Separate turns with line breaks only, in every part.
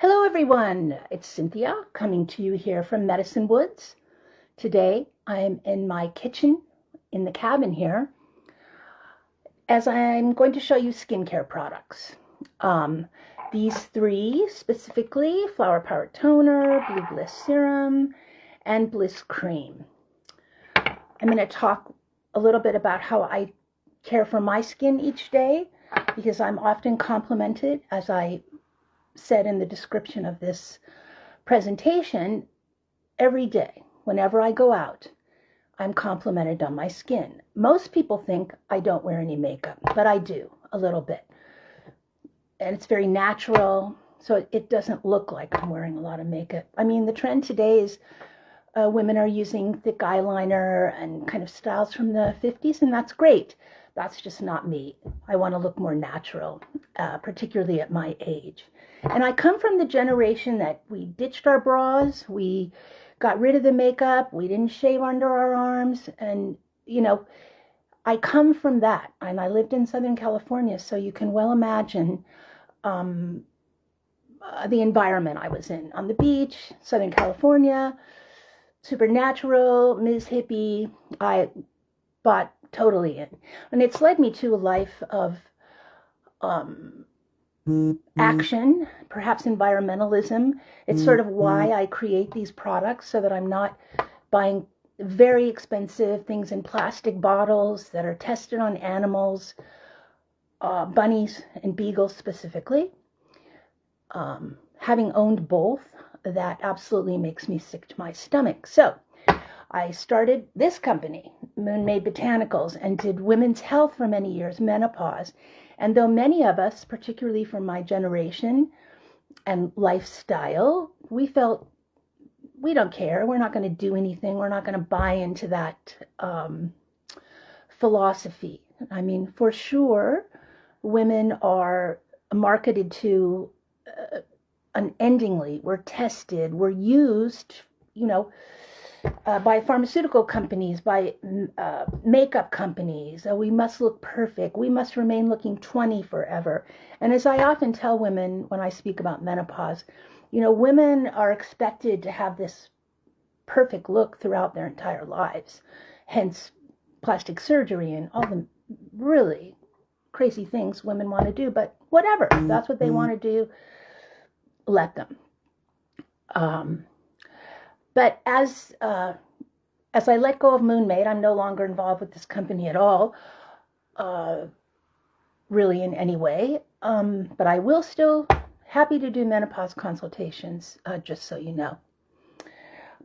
Hello everyone, it's Cynthia coming to you here from Medicine Woods. Today I'm in my kitchen in the cabin here as I'm going to show you skincare products. These three specifically, Flower Power Toner, Blue Bliss Serum, and Bliss Cream. I'm going to talk a little bit about how I care for my skin each day because I'm often complimented, as I said in the description of this presentation, every day. Whenever I go out, I'm complimented on my skin. Most people think I don't wear any makeup, but I do a little bit. And it's very natural, so it doesn't look like I'm wearing a lot of makeup. I mean, the trend today is women are using thick eyeliner and kind of styles from the 50s, and that's great. That's just not me. I want to look more natural, particularly at my age. And I come from the generation that we ditched our bras, we got rid of the makeup, we didn't shave under our arms, and, I come from that. And I lived in Southern California, so you can well imagine the environment I was in. On the beach, Southern California, super natural, Ms. Hippie, I bought totally in. And it's led me to a life of action, perhaps environmentalism. It's sort of why I create these products, so that I'm not buying very expensive things in plastic bottles that are tested on animals, bunnies and beagles specifically. Having owned both, that absolutely makes me sick to my stomach. So I started this company, Moon Made Botanicals, and did women's health for many years, menopause. And though many of us, particularly from my generation and lifestyle, we felt we don't care, we're not going to do anything, we're not going to buy into that philosophy. I mean, for sure, women are marketed to unendingly. We're tested, we're used, by pharmaceutical companies, by makeup companies. We must look perfect. We must remain looking 20 forever. And as I often tell women when I speak about menopause, women are expected to have this perfect look throughout their entire lives. Hence, plastic surgery and all the really crazy things women want to do. But whatever, if that's what they want to do, let them. But as I let go of Moon Made, I'm no longer involved with this company at all, really in any way. But I will still happy to do menopause consultations, just so you know.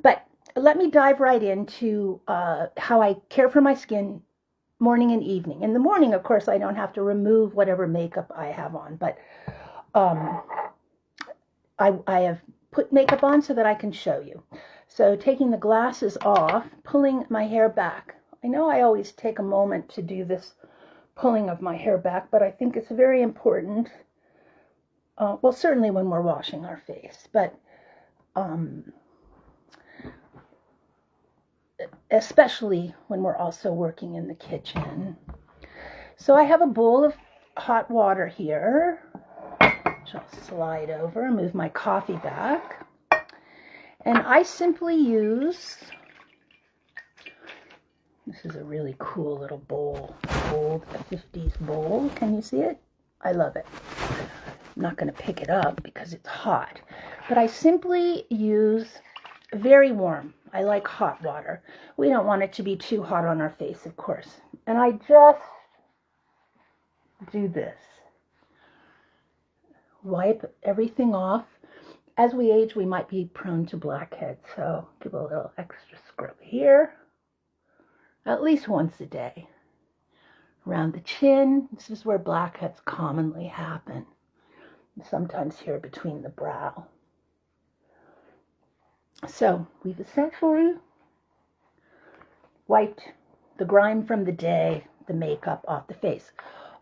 But let me dive right into how I care for my skin morning and evening. In the morning, of course, I don't have to remove whatever makeup I have on, but I have put makeup on so that I can show you. So taking the glasses off, pulling my hair back. I know I always take a moment to do this pulling of my hair back, but I think it's very important. Well, certainly when we're washing our face, but especially when we're also working in the kitchen. So I have a bowl of hot water here, which I'll slide over and move my coffee back. And I simply use, this is a really cool little bowl, old 50s bowl. Can you see it? I love it. I'm not going to pick it up because it's hot. But I simply use very warm. I like hot water. We don't want it to be too hot on our face, of course. And I just do this. Wipe everything off. As we age, we might be prone to blackheads, so give a little extra scrub here, at least once a day. Around the chin, this is where blackheads commonly happen, sometimes here between the brow. So we've essentially wiped the grime from the day, the makeup off the face.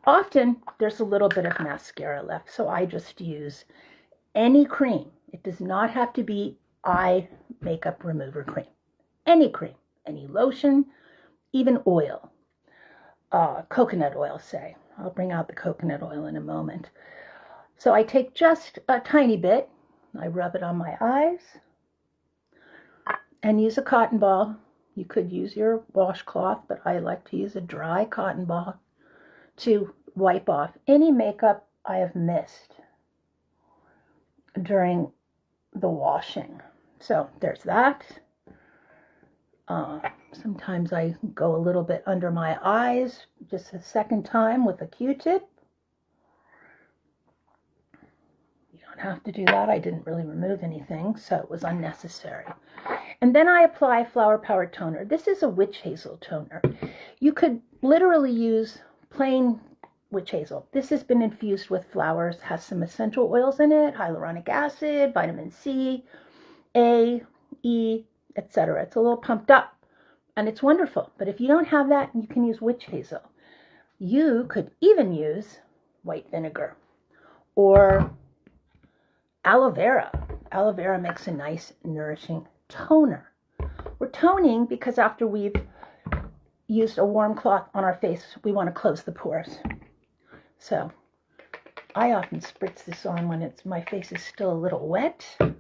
Often there's a little bit of mascara left, so I just use any cream. It does not have to be eye makeup remover cream. Any cream, any lotion, even oil. Coconut oil, say. I'll bring out the coconut oil in a moment. So I take just a tiny bit, I rub it on my eyes and use a cotton ball. You could use your washcloth, but I like to use a dry cotton ball to wipe off any makeup I have missed during the washing. So there's that. Sometimes I go a little bit under my eyes just a second time with a Q-tip. You don't have to do that. I didn't really remove anything, so it was unnecessary. And then I apply Flower Power Toner. This is a witch hazel toner. You could literally use plain witch hazel. This has been infused with flowers, has some essential oils in it, hyaluronic acid, vitamin C, A, E, etc. It's a little pumped up and it's wonderful. But if you don't have that, you can use witch hazel. You could even use white vinegar or aloe vera. Aloe vera makes a nice, nourishing toner. We're toning because after we've used a warm cloth on our face, we want to close the pores. So I often spritz this on when my face is still a little wet. You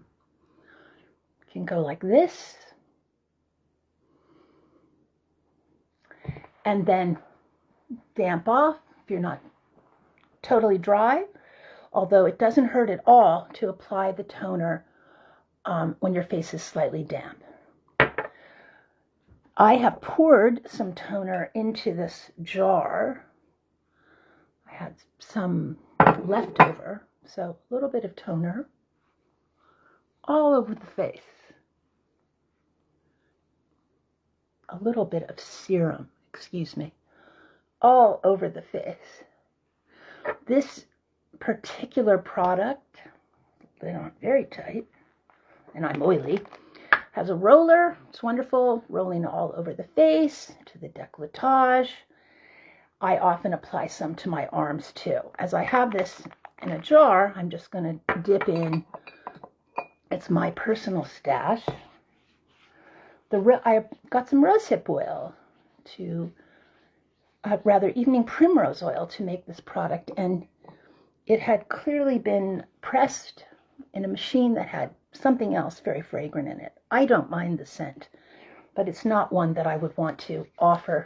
can go like this. And then damp off if you're not totally dry, although it doesn't hurt at all to apply the toner when your face is slightly damp. I have poured some toner into this jar. I had some left over, so a little bit of toner all over the face. A little bit of serum, excuse me, all over the face. This particular product, they're not very tight, and I'm oily, has a roller. It's wonderful, rolling all over the face, to the décolletage. I often apply some to my arms too. As I have this in a jar, I'm just going to dip in. It's my personal stash. I got some rosehip oil evening primrose oil to make this product, and it had clearly been pressed in a machine that had something else very fragrant in it. I don't mind the scent, but it's not one that I would want to offer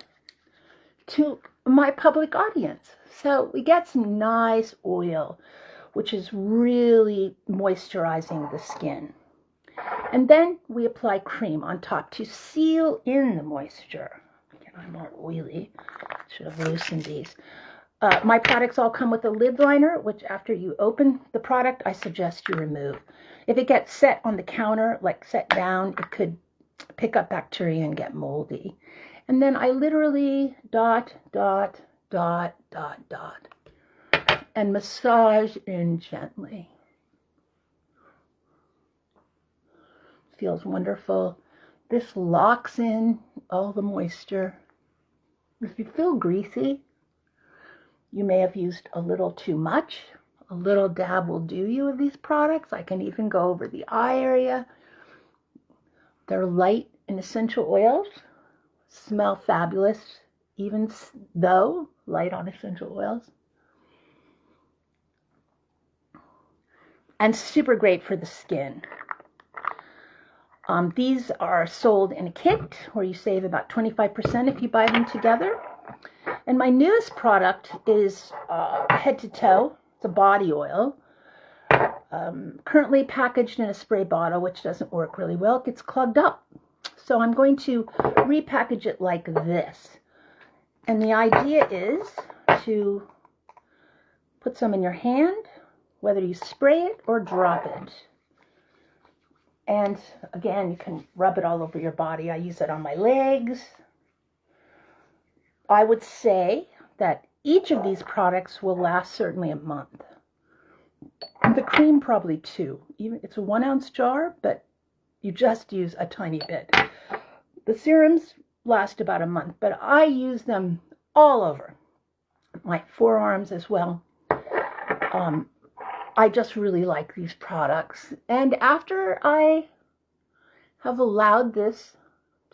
to my public audience. So we get some nice oil, which is really moisturizing the skin. And then we apply cream on top to seal in the moisture. Again, I'm all oily. Should have loosened these. My products all come with a lid liner, which after you open the product, I suggest you remove. If it gets set on the counter, like set down, it could pick up bacteria and get moldy. And then I literally dot, dot, dot, dot, dot, and massage in gently. Feels wonderful. This locks in all the moisture. If you feel greasy, you may have used a little too much. A little dab will do you of these products. I can even go over the eye area. They're light and essential oils. Smell fabulous, even though light on essential oils. And super great for the skin. These are sold in a kit where you save about 25% if you buy them together. And my newest product is head to toe. It's a body oil. Currently packaged in a spray bottle, which doesn't work really well. It gets clogged up. So I'm going to repackage it like this. And the idea is to put some in your hand, whether you spray it or drop it. And again, you can rub it all over your body. I use it on my legs. I would say that each of these products will last certainly a month. The cream probably 2. It's a 1 ounce jar, but you just use a tiny bit. The serums last about a month, but I use them all over my forearms as well. I just really like these products. And after I have allowed this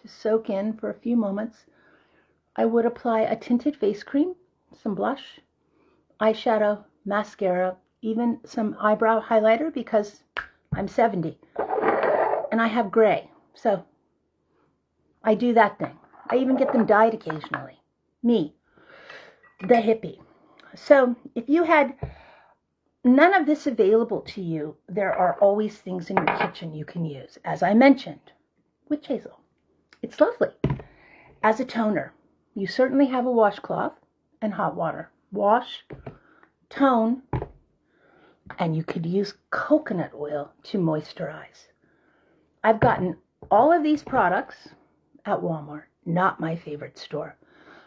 to soak in for a few moments, I would apply a tinted face cream, some blush, eyeshadow, mascara, even some eyebrow highlighter, because I'm 70 and I have gray. So I do that thing. I even get them dyed occasionally. Me, the hippie. So if you had none of this available to you, there are always things in your kitchen you can use. As I mentioned, witch hazel. It's lovely. As a toner, you certainly have a washcloth and hot water. Wash, tone, and you could use coconut oil to moisturize. I've gotten all of these products at Walmart, not my favorite store,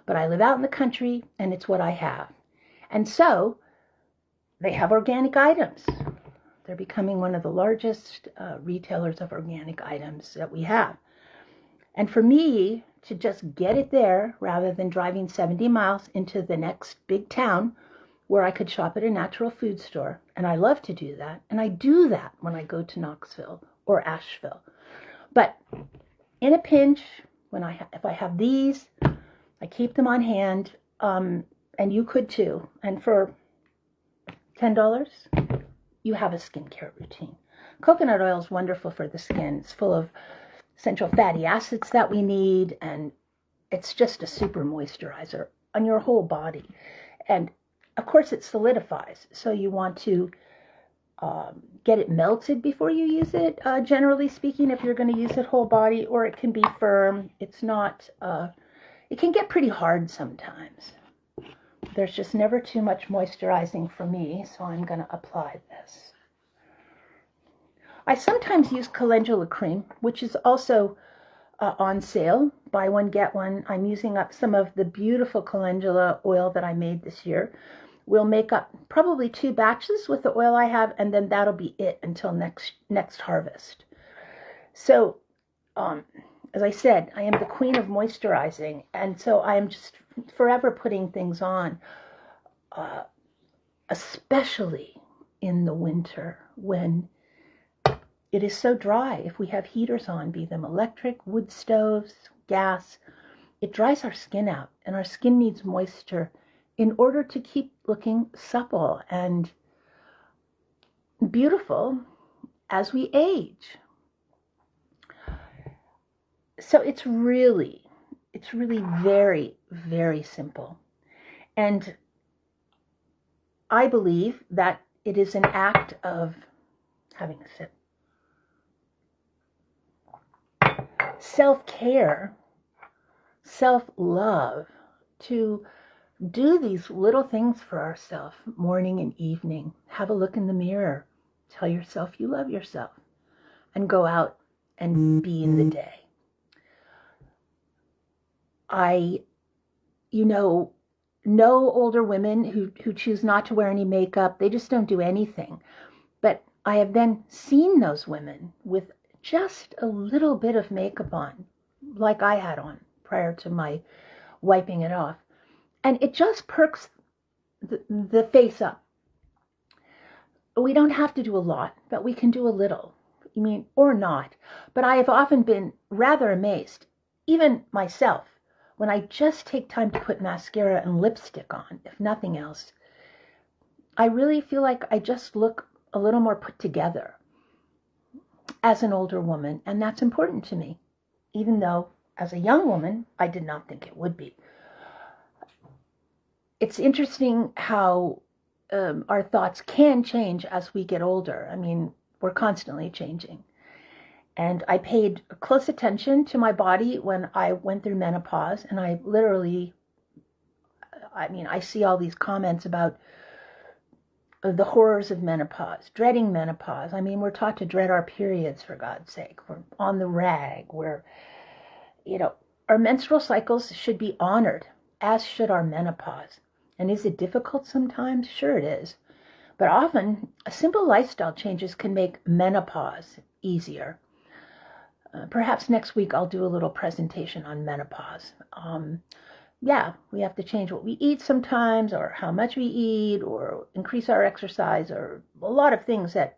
but I live out in the country and it's what I have. And so they have organic items. They're becoming one of the largest retailers of organic items that we have. And for me to just get it there rather than driving 70 miles into the next big town where I could shop at a natural food store, and I love to do that, and I do that when I go to Knoxville or Asheville. But in a pinch, if I have these, I keep them on hand, and you could too. And for $10, you have a skincare routine. Coconut oil is wonderful for the skin. It's full of essential fatty acids that we need, and it's just a super moisturizer on your whole body. And of course it solidifies, so you want to get it melted before you use it, generally speaking, if you're going to use it whole body, or it can be firm. It's not, it can get pretty hard sometimes. There's just never too much moisturizing for me, so I'm going to apply this. I sometimes use calendula cream, which is also on sale. Buy one, get one. I'm using up some of the beautiful calendula oil that I made this year. We'll make up probably 2 batches with the oil I have, and then that'll be it until next harvest. So, as I said, I am the queen of moisturizing, and so I am just forever putting things on, especially in the winter when it is so dry. If we have heaters on, be them electric, wood stoves, gas, it dries our skin out, and our skin needs moisture in order to keep looking supple and beautiful as we age. So it's really very, very simple. And I believe that it is an act of having a sip. Self-care, self-love, to do these little things for ourselves morning and evening. Have a look in the mirror. Tell yourself you love yourself. And go out and be in the day. I know older women who choose not to wear any makeup. They just don't do anything. But I have then seen those women with just a little bit of makeup on, like I had on prior to my wiping it off. And it just perks the face up. We don't have to do a lot, but we can do a little. I mean, or not. But I have often been rather amazed, even myself, when I just take time to put mascara and lipstick on, if nothing else. I really feel like I just look a little more put together as an older woman, and that's important to me, even though as a young woman, I did not think it would be. It's interesting how our thoughts can change as we get older. I mean, we're constantly changing. And I paid close attention to my body when I went through menopause, and I see all these comments about the horrors of menopause, dreading menopause. I mean, we're taught to dread our periods, for God's sake. We're on the rag. Our menstrual cycles should be honored, as should our menopause. And is it difficult sometimes? Sure it is. But often, simple lifestyle changes can make menopause easier. Perhaps next week I'll do a little presentation on menopause. We have to change what we eat sometimes, or how much we eat, or increase our exercise, or a lot of things that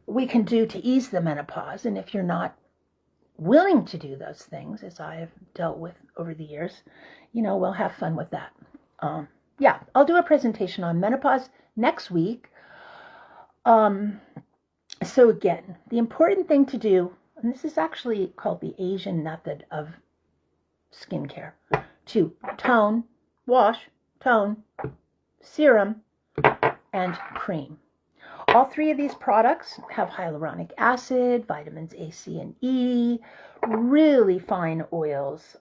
we can do to ease the menopause. And if you're not willing to do those things, as I have dealt with over the years, we'll have fun with that. I'll do a presentation on menopause next week. So again, the important thing to do, and this is actually called the Asian method of skincare, to tone, wash, tone, serum, and cream. All three of these products have hyaluronic acid, vitamins A, C, and E, really fine oils,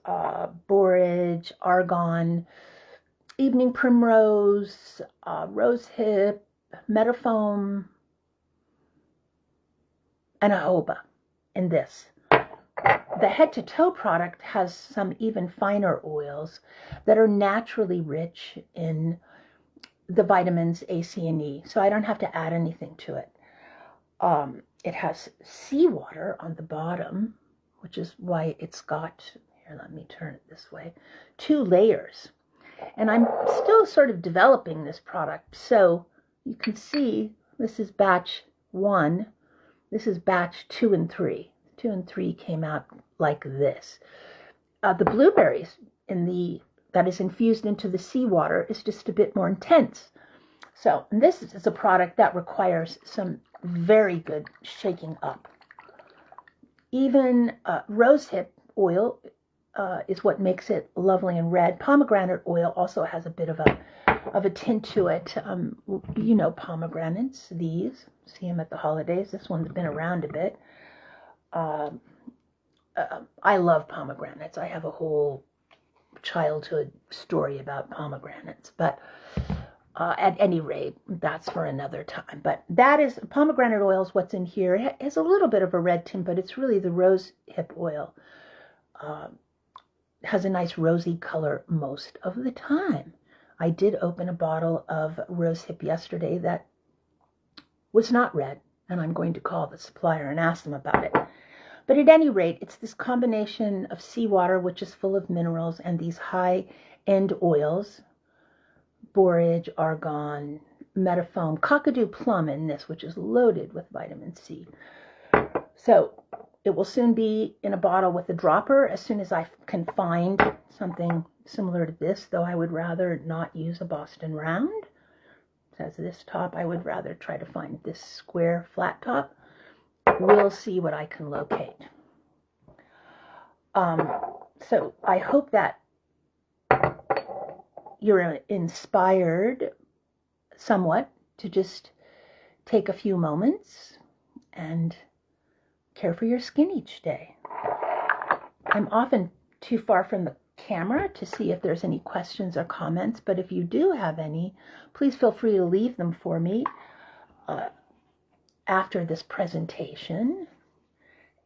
borage, argan, evening primrose, rosehip, metafoam, and jojoba in this. The head to toe product has some even finer oils that are naturally rich in the vitamins A, C, and E, so I don't have to add anything to it. It has seawater on the bottom, which is why it's got, here, let me turn it this way, 2 layers. And I'm still sort of developing this product, so you can see this is batch 1. This is batch 2 and 3. 2 and 3 came out like this. The blueberries that is infused into the seawater is just a bit more intense. So this is a product that requires some very good shaking up. Even rosehip oil is what makes it lovely and red. Pomegranate oil also has a bit of a tint to it. You know pomegranates, these. See them at the holidays. This one's been around a bit. I love pomegranates. I have a whole childhood story about pomegranates, but at any rate, that's for another time. But that is, pomegranate oil is what's in here. It has a little bit of a red tint, but it's really the rosehip oil. Has a nice rosy color most of the time. I did open a bottle of rosehip yesterday that was not red, and I'm going to call the supplier and ask them about it. But at any rate, it's this combination of seawater, which is full of minerals, and these high-end oils, borage, argan, metafoam, kakadu plum in this, which is loaded with vitamin C. So it will soon be in a bottle with a dropper as soon as I can find something similar to this, though I would rather not use a Boston Round. It says this top. I would rather try to find this square flat top. We'll see what I can locate. So I hope that you're inspired somewhat to just take a few moments and care for your skin each day. I'm often too far from the camera to see if there's any questions or comments, but if you do have any, please feel free to leave them for me after this presentation,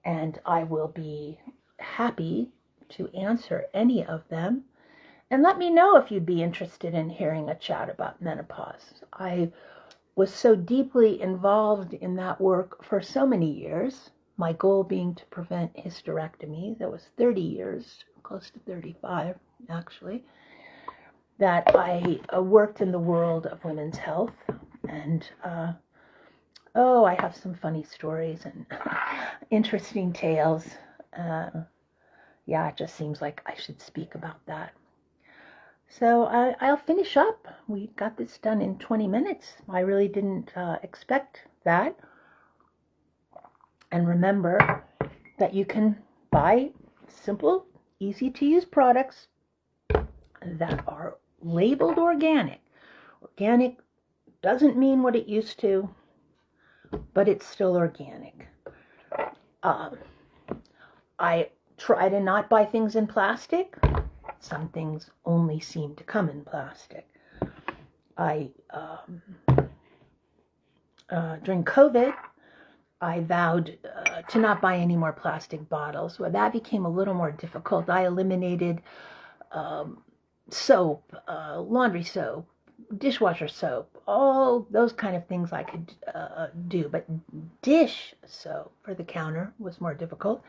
and I will be happy to answer any of them. And let me know if you'd be interested in hearing a chat about menopause. I was so deeply involved in that work for so many years, my goal being to prevent hysterectomy. That was 30 years, close to 35 actually, that I worked in the world of women's health. And I have some funny stories and interesting tales. Yeah, it just seems like I should speak about that. So I'll finish up. We got this done in 20 minutes. I really didn't expect that. And remember that you can buy simple, easy-to-use products that are labeled organic. Organic doesn't mean what it used to, but it's still organic. I try to not buy things in plastic. Some things only seem to come in plastic. During COVID, I vowed to not buy any more plastic bottles. Well, that became a little more difficult. I eliminated soap, laundry soap, dishwasher soap, all those kind of things I could do. But dish soap for the counter was more difficult.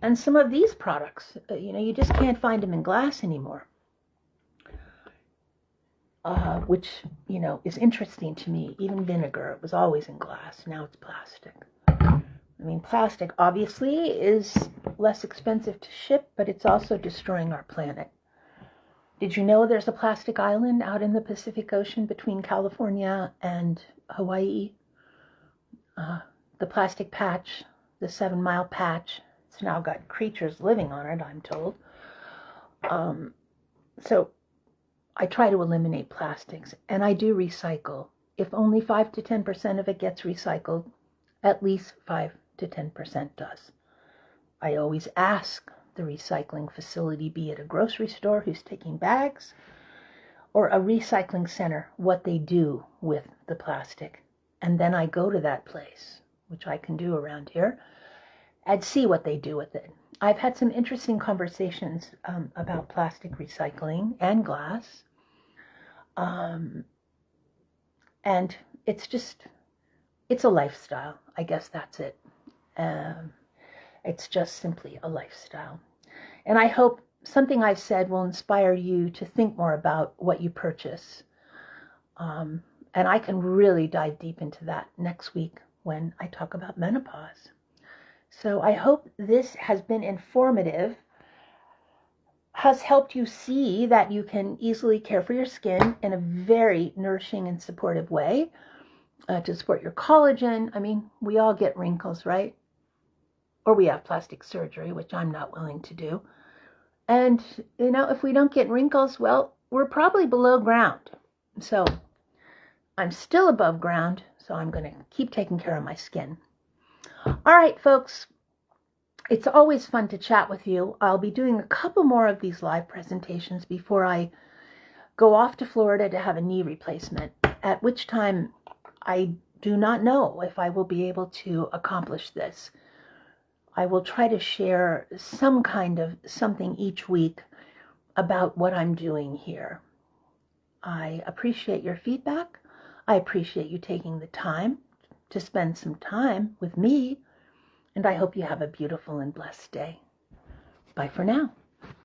And some of these products, you just can't find them in glass anymore. Which, is interesting to me. Even vinegar, it was always in glass. Now it's plastic. I mean, plastic obviously is less expensive to ship, but it's also destroying our planet. Did you know there's a plastic island out in the Pacific Ocean between California and Hawaii? The plastic patch, the 7 Mile patch, it's now got creatures living on it, I'm told. So I try to eliminate plastics, and I do recycle. If only 5 to 10% of it gets recycled, at least 5 to 10% does. I always ask the recycling facility, be it a grocery store who's taking bags, or a recycling center, what they do with the plastic. And then I go to that place, which I can do around here, and see what they do with it. I've had some interesting conversations about plastic recycling and glass. And it's a lifestyle. I guess that's it. It's just simply a lifestyle. And I hope something I've said will inspire you to think more about what you purchase. And I can really dive deep into that next week when I talk about menopause. So I hope this has been informative, has helped you see that you can easily care for your skin in a very nourishing and supportive way to support your collagen. I mean, we all get wrinkles, right? Or we have plastic surgery, which I'm not willing to do. And, if we don't get wrinkles, well, we're probably below ground. So I'm still above ground, so I'm going to keep taking care of my skin. All right, folks, it's always fun to chat with you. I'll be doing a couple more of these live presentations before I go off to Florida to have a knee replacement, at which time I do not know if I will be able to accomplish this. I will try to share some kind of something each week about what I'm doing here. I appreciate your feedback. I appreciate you taking the time to spend some time with me, and I hope you have a beautiful and blessed day. Bye for now.